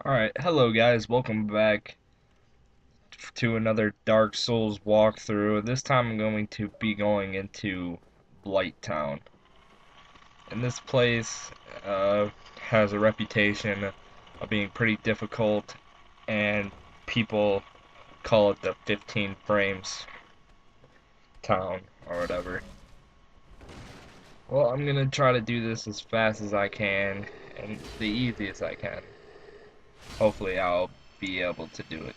Alright, hello guys, welcome back to another Dark Souls walkthrough. This time I'm going to be going into Blight Town. And this place has a reputation of being pretty difficult, and people call it the 15 frames town or whatever. Well, I'm gonna try to do this as fast as I can and the easiest I can. Hopefully I'll be able to do it.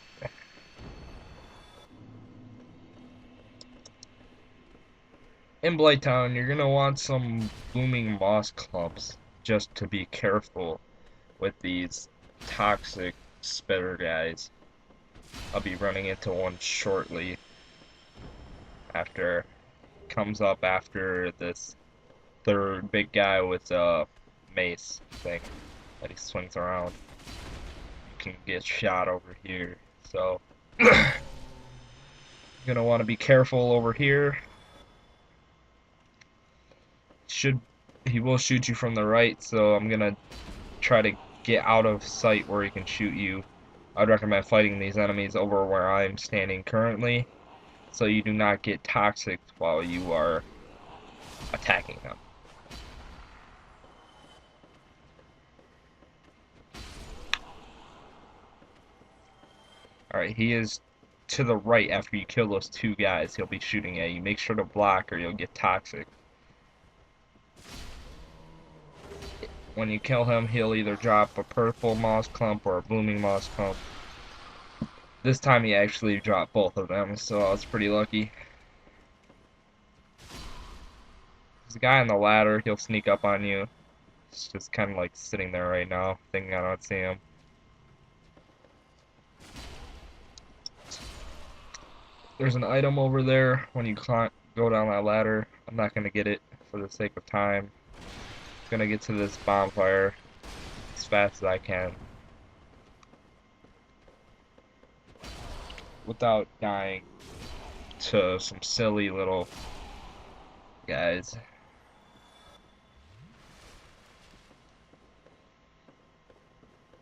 In Blighttown, you're gonna want some blooming moss clumps, just to be careful with these toxic spitter guys. I'll be running into one shortly after comes up after this third big guy with a mace thing that he swings around. You can get shot over here, so you're gonna want to be careful over here. Should He will shoot you from the right, so I'm gonna try to get out of sight where he can shoot you. I'd recommend fighting these enemies over where I'm standing currently, so you do not get toxic while you are attacking them. Alright, he is to the right after you kill those two guys. He'll be shooting at you. Make sure to block or you'll get toxic. When you kill him, he'll either drop a purple moss clump or a blooming moss clump. This time he actually dropped both of them, so I was pretty lucky. There's a guy on the ladder, he'll sneak up on you. It's just kind of like sitting there right now, thinking I don't see him. There's an item over there when you go down that ladder. I'm not going to get it for the sake of time. I'm going to get to this bonfire as fast as I can without dying to some silly little guys.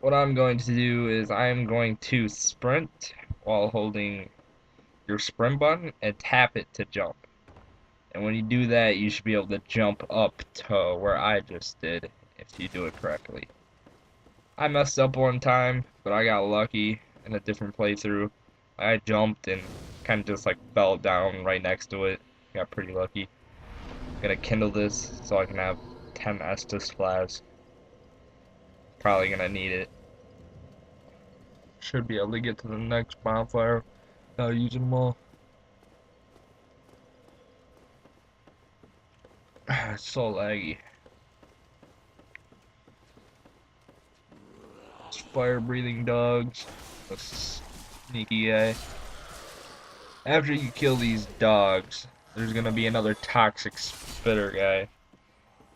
What I'm going to do is I'm going to sprint while holding your sprint button and tap it to jump. And when you do that, you should be able to jump up to where I just did if you do it correctly. I messed up one time, but I got lucky in a different playthrough. I jumped and kind of just like fell down right next to it. Got pretty lucky. I'm gonna kindle this so I can have 10 Estus flasks. Probably gonna need it. Should be able to get to the next bonfire without using them all. It's so laggy. It's fire breathing dogs. A sneaky guy. After you kill these dogs, there's gonna be another toxic spitter guy.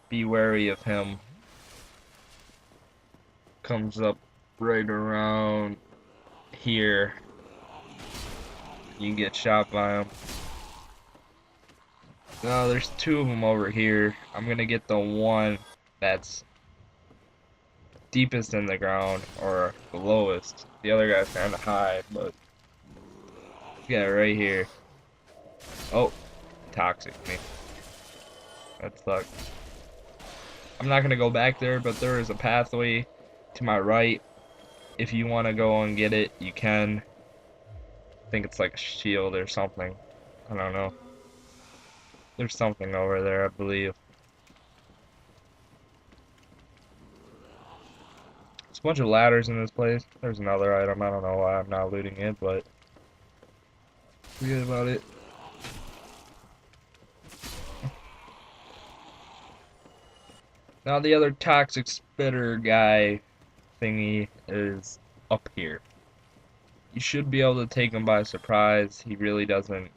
Be wary of him. Comes up right around here. You can get shot by him. No, there's two of them over here. I'm gonna get the one that's deepest in the ground, or the lowest. The other guy's kinda high, but yeah, right here. Oh, toxic me. That sucked. I'm not gonna go back there, but there is a pathway to my right. If you wanna go and get it, you can. I think it's like a shield or something. I don't know. There's something over there, I believe. There's a bunch of ladders in this place. There's another item. I don't know why I'm not looting it, but forget about it. Now the other toxic spitter guy thingy is up here. You should be able to take him by surprise. He really doesn't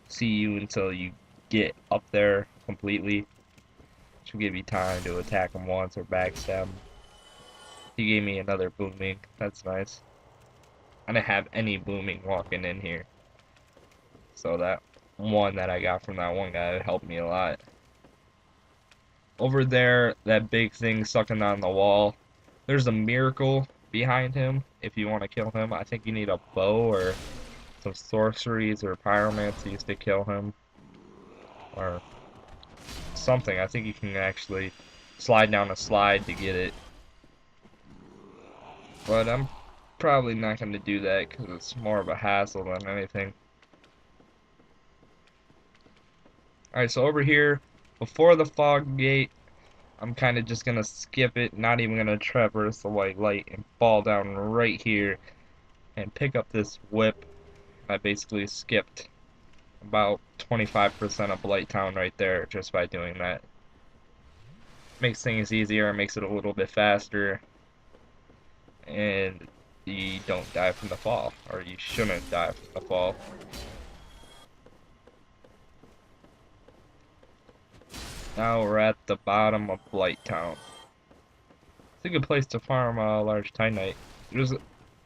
see you until you get up there completely. Should give you time to attack him once or backstab him. He gave me another booming. That's nice. I didn't have any booming walking in here. So that one that I got from that one guy helped me a lot. Over there, that big thing sucking on the wall, There's a miracle behind him if you want to kill him. I think you need a bow or some sorceries or pyromancies to kill him. Or something. I think you can actually slide down a slide to get it. But I'm probably not going to do that because it's more of a hassle than anything. Alright, so over here, before the fog gate, I'm kind of just going to skip it, not even going to traverse the white light, and fall down right here and pick up this whip. I basically skipped about 25% of Blight Town right there just by doing that. Makes things easier, makes it a little bit faster, and you don't die from the fall, or you shouldn't die from the fall. Now we're at the bottom of Blight Town. It's a good place to farm a large Titanite. There's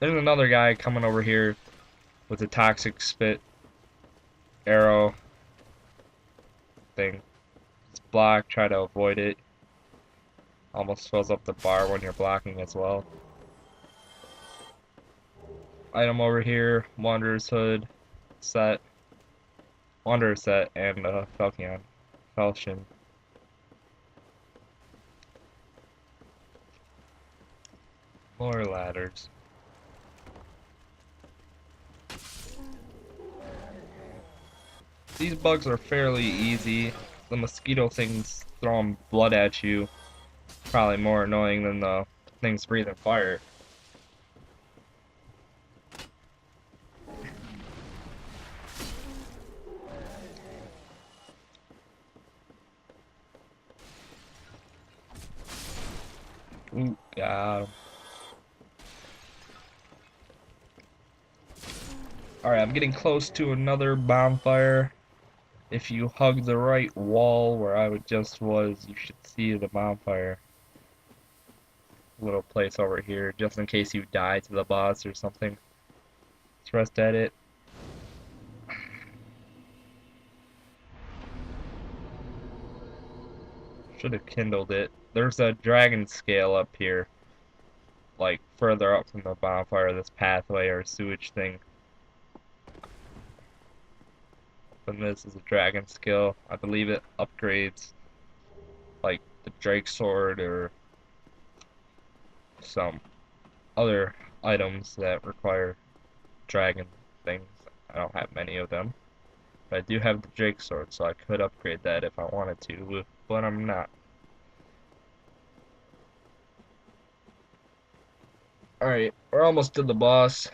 another guy coming over here with a toxic spit arrow thing. It's blocked, try to avoid it. Almost fills up the bar when you're blocking as well. Item over here, Wanderer's Hood set. Wanderer set and Falchion. More ladders. These bugs are fairly easy. The mosquito things throwing blood at you probably more annoying than the things breathing fire. Ooh, got him. Alright, I'm getting close to another bonfire. If you hug the right wall where I just was, you should see the bonfire. Little place over here, just in case you die to the boss or something. Let's rest at it. Should have kindled it. There's a dragon scale up here, like further up from the bonfire, this pathway or sewage thing. And this is a dragon skill. I believe it upgrades like the Drake sword or some other items that require dragon things. I don't have many of them, but I do have the Drake sword, so I could upgrade that if I wanted to, but I'm not. Alright, we're almost to the boss.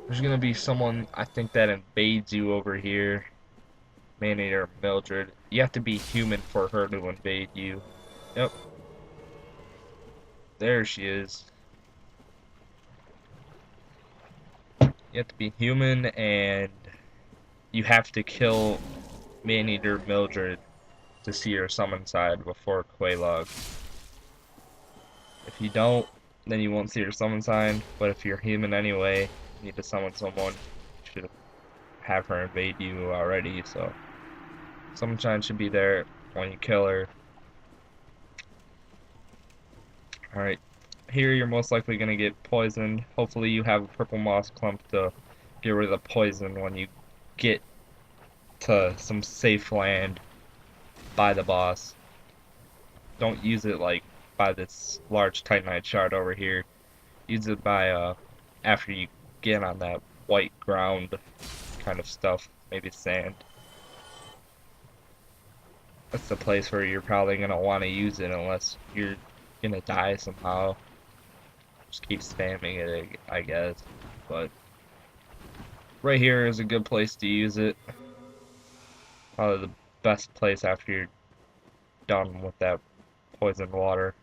There's gonna be someone, I think, that invades you over here. Maneater Mildred. You have to be human for her to invade you. Yep. There she is. You have to be human, and you have to kill Maneater Mildred to see her summon side before Quelaag. If you don't, then you won't see her summon sign, but if you're human anyway, you need to summon someone, you should have her invade you already, so summon sign should be there when you kill her. Alright, here you're most likely going to get poisoned. Hopefully you have a purple moss clump to get rid of the poison when you get to some safe land by the boss. Don't use it like by this large titanite shard over here. Use it by after you get on that white ground kind of stuff, maybe sand. That's the place where you're probably gonna want to use it unless you're gonna die somehow. Just keep spamming it, I guess. But right here is a good place to use it. Probably the best place after you're done with that poisoned water.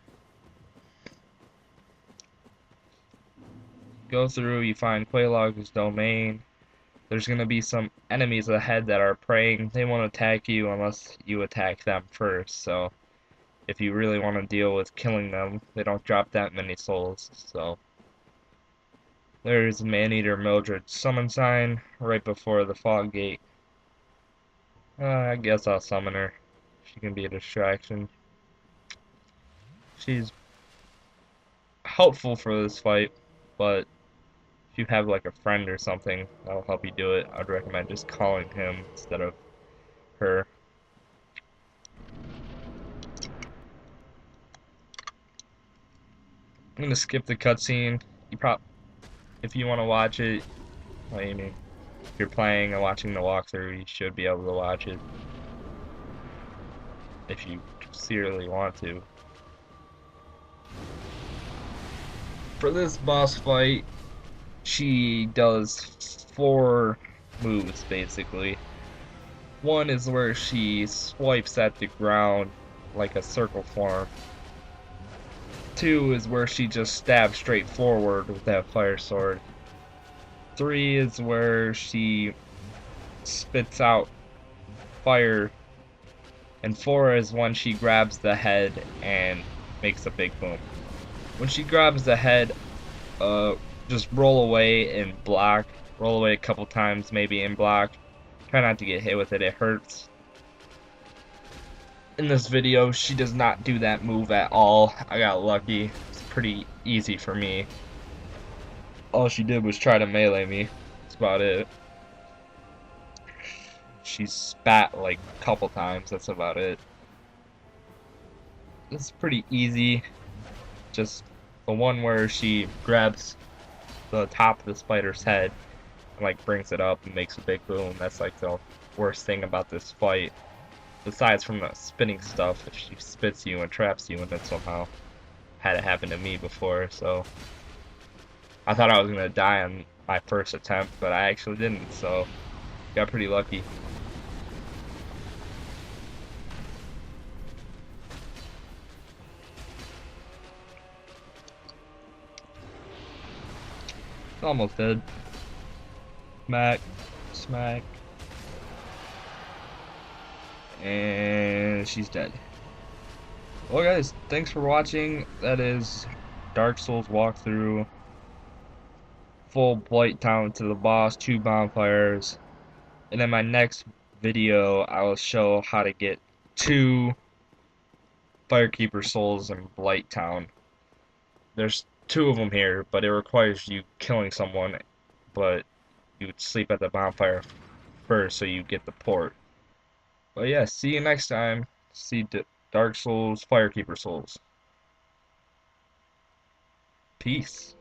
Go through, you find Quelaag's domain. There's gonna be some enemies ahead that are praying. They won't attack you unless you attack them first, so if you really want to deal with killing them, they don't drop that many souls, so. There's Maneater Mildred's summon sign right before the fog gate. I guess I'll summon her. She can be a distraction. She's helpful for this fight, but if you have like a friend or something that'll help you do it, I'd recommend just calling him instead of her. I'm gonna skip the cutscene. If you want to watch it, I mean, if you're playing and watching the walkthrough, you should be able to watch it if you sincerely want to. For this boss fight, she does 4 moves basically. One is where she swipes at the ground like a circle form. 2 is where she just stabs straight forward with that fire sword. 3 is where she spits out fire. And 4 is when she grabs the head and makes a big boom. When she grabs the head, just roll away and block. Roll away a couple times, maybe, and block. Try not to get hit with it, it hurts. In this video, she does not do that move at all. I got lucky. It's pretty easy for me. All she did was try to melee me. That's about it. She spat like a couple times, that's about it. It's pretty easy. Just the one where she grabs the top of the spider's head and like brings it up and makes a big boom. That's like the worst thing about this fight. Besides from the spinning stuff, if she spits you and traps you, and then somehow had it happen to me before, so I thought I was gonna die on my first attempt, but I actually didn't, so got pretty lucky. Almost dead. Smack, smack. And she's dead. Well guys, thanks for watching. That is Dark Souls walkthrough. Full Blight Town to the boss, 2 bonfires. And in my next video, I will show how to get 2 Firekeeper souls in Blight Town. There's 2 of them here, but it requires you killing someone, but you would sleep at the bonfire first so you get the port. But yeah, see you next time. See Dark Souls, Firekeeper souls. Peace.